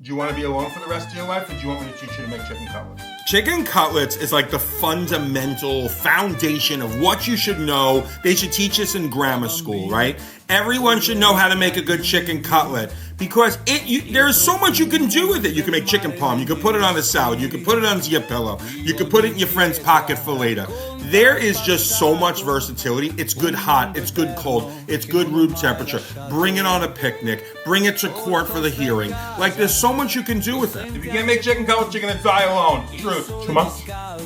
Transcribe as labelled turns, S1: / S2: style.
S1: Do you want to be alone for the rest of your life, or do you want me to teach you to make chicken cutlets?
S2: Chicken cutlets is like the fundamental foundation of what you should know. They should teach us in grammar school, right? Everyone should know how to make a good chicken cutlet because there's so much you can do with it. You can make chicken parm. You can put it on a salad. You can put it onto your pillow. You can put it in your friend's pocket for later. There is just so much versatility. It's good hot. It's good cold. It's good room temperature. Bring it on a picnic. Bring it to court for the hearing. Like, there's so much you can do with it.
S1: If you can't make chicken cutlets, you're going to die alone. Truth. Come on.